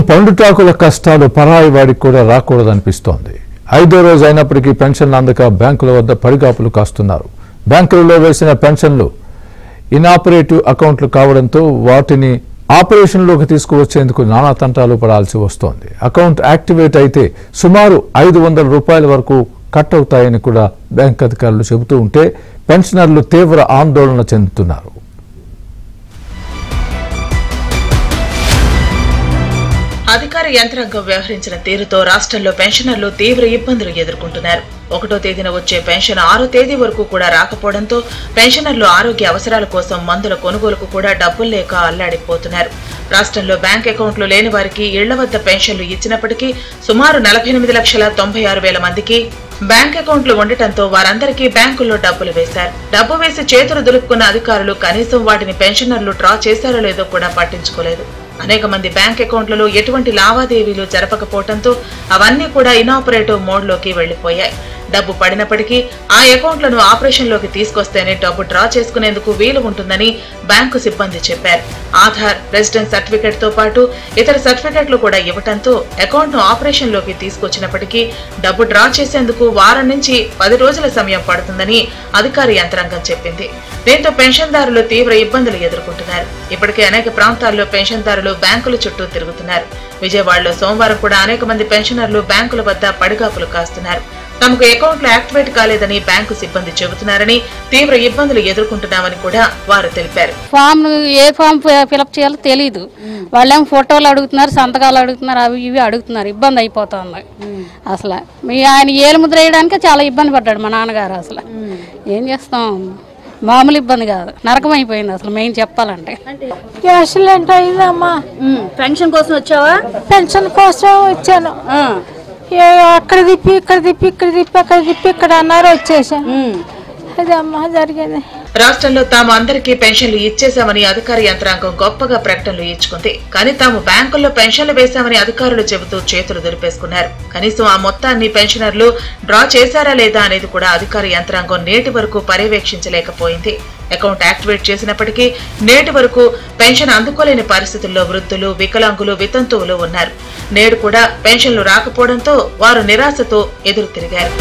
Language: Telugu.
పండుటాకుల కష్టాలు పరాయి వాడికి కూడా రాకూడదనిపిస్తోంది. 5వ రోజు అయినప్పటికీ పెన్షన్లు అందక బ్యాంకుల వద్ద పడిగాపులు కాస్తున్నారు. బ్యాంకులలో వేసిన పెన్షన్లు ఇనాపరేటివ్ అకౌంట్లు కావడంతో వాటిని ఆపరేషన్లోకి తీసుకువచ్చేందుకు నానా తంటాలు పడాల్సి వస్తోంది. అకౌంట్ యాక్టివేట్ అయితే సుమారు 500 రూపాయల వరకు కట్ అవుతాయని కూడా బ్యాంక్ అధికారులు చెబుతూ ఉంటే పెన్షనర్లు తీవ్ర ఆందోళన చెందుతున్నారు. అధికార యంత్రాంగం వ్యవహరించిన తీరుతో రాష్ట్రంలో పెన్షనర్లు తీవ్ర ఇబ్బందులు ఎదుర్కొంటున్నారు. 1వ తేదీన వచ్చే పెన్షన్ 6వ తేదీ వరకు కూడా రాకపోవడంతో పెన్షనర్లు ఆరోగ్య అవసరాల కోసం మందుల కొనుగోలుకు కూడా డబ్బులు లేక అల్లాడిపోతున్నారు. రాష్ట్రంలో బ్యాంక్ అకౌంట్లు లేని వారికి ఇళ్ల వద్ద పెన్షన్లు ఇచ్చినప్పటికీ సుమారు 48,96,000 మందికి బ్యాంక్ అకౌంట్లు ఉండటంతో వారందరికీ బ్యాంకుల్లో డబ్బులు వేశారు. డబ్బు వేసి చేతులు దులుపుకున్న అధికారులు కనీసం వాటిని పెన్షనర్లు డ్రా చేశారో లేదో కూడా పట్టించుకోలేదు. అనేక మంది బ్యాంక్ అకౌంట్లలో ఎటువంటి లావాదేవీలు జరపకపోవడంతో అవన్నీ కూడా ఇనాపరేటివ్ మోడ్లోకి వెళ్లిపోయాయి. డబ్బు పడినప్పటికీ ఆ అకౌంట్లను ఆపరేషన్లోకి తీసుకొస్తేనే డబ్బు డ్రా చేసుకునేందుకు వీలు ఉంటుందని బ్యాంకు సిబ్బంది చెప్పారు. ఆధార్, రెసిడెన్స్ సర్టిఫికెట్ తో పాటు ఇతర సర్టిఫికెట్లు కూడా ఇవ్వడంతో అకౌంట్ ను ఆపరేషన్లోకి తీసుకొచ్చినప్పటికీ డబ్బు డ్రా చేసేందుకు వారం నుంచి 10 రోజుల సమయం పడుతుందని అధికార యంత్రాంగం చెప్పింది. దీంతో పెన్షన్దారులు తీవ్ర ఇబ్బందులు ఎదుర్కొంటున్నారు. ఇప్పటికే అనేక ప్రాంతాల్లో పెన్షన్దారులు బ్యాంకుల చుట్టూ తిరుగుతున్నారు. విజయవాడలో సోమవారం కూడా అనేక మంది పెన్షనర్లు బ్యాంకుల వద్ద పడిగాపులు కాస్తున్నారు. తమకు అకౌంట్లు యాక్టివేట్ కాలేదని బ్యాంకు సిబ్బంది చెబుతున్నారని, తీవ్ర ఇబ్బందులు ఎదుర్కొంటున్నామని కూడా వారు తెలిపారు. ఏ ఫామ్ ఫిలప్ చేయాలో తెలియదు. వాళ్ళేమో ఫోటోలు అడుగుతున్నారు, సంతకాలు అడుగుతున్నారు, అవి ఇవి అడుగుతున్నారు. ఇబ్బంది అయిపోతుంది అసలు. ఆయన ఏలు ముద్ర వేయడానికి చాలా ఇబ్బంది పడ్డాడు మా నాన్నగారు. అసలు ఏం చేస్తాం, మామూలు ఇబ్బంది కాదు, నరకం అయిపోయింది అసలు. మెయిన్ చెప్పాలంటే యాక్సిడెంట్ అయిందమ్మా. పెన్షన్ కోసం వచ్చావా? పెన్షన్ కోసం వచ్చాను. అక్కడ తిప్పి ఇక్కడ తిప్పి ఇక్కడ తిప్పి అక్కడ తిప్పి ఇక్కడ అన్నారు, వచ్చేసా. అదే అమ్మా జరిగేది. రాష్ట్రంలో తాము అందరికీ పెన్షన్లు ఇచ్చేశామని అధికార యంత్రాంగం గొప్పగా ప్రకటనలు ఇచ్చుకుంది. కానీ తాము బ్యాంకుల్లో పెన్షన్లు వేశామని అధికారులు చెబుతూ చేతులు దులిపేసుకున్నారు. కనీసం ఆ మొత్తాన్ని పెన్షనర్లు డ్రా చేశారా లేదా అనేది కూడా అధికార యంత్రాంగం నేటి వరకు పర్యవేక్షించలేకపోయింది. అకౌంట్ యాక్టివేట్ చేసినప్పటికీ నేటి వరకు పెన్షన్ అందుకోలేని పరిస్థితుల్లో వృద్ధులు, వికలాంగులు, వితంతువులు ఉన్నారు. నేడు కూడా పెన్షన్లు రాకపోవడంతో వారు నిరాశతో ఎదురు తిరిగారు.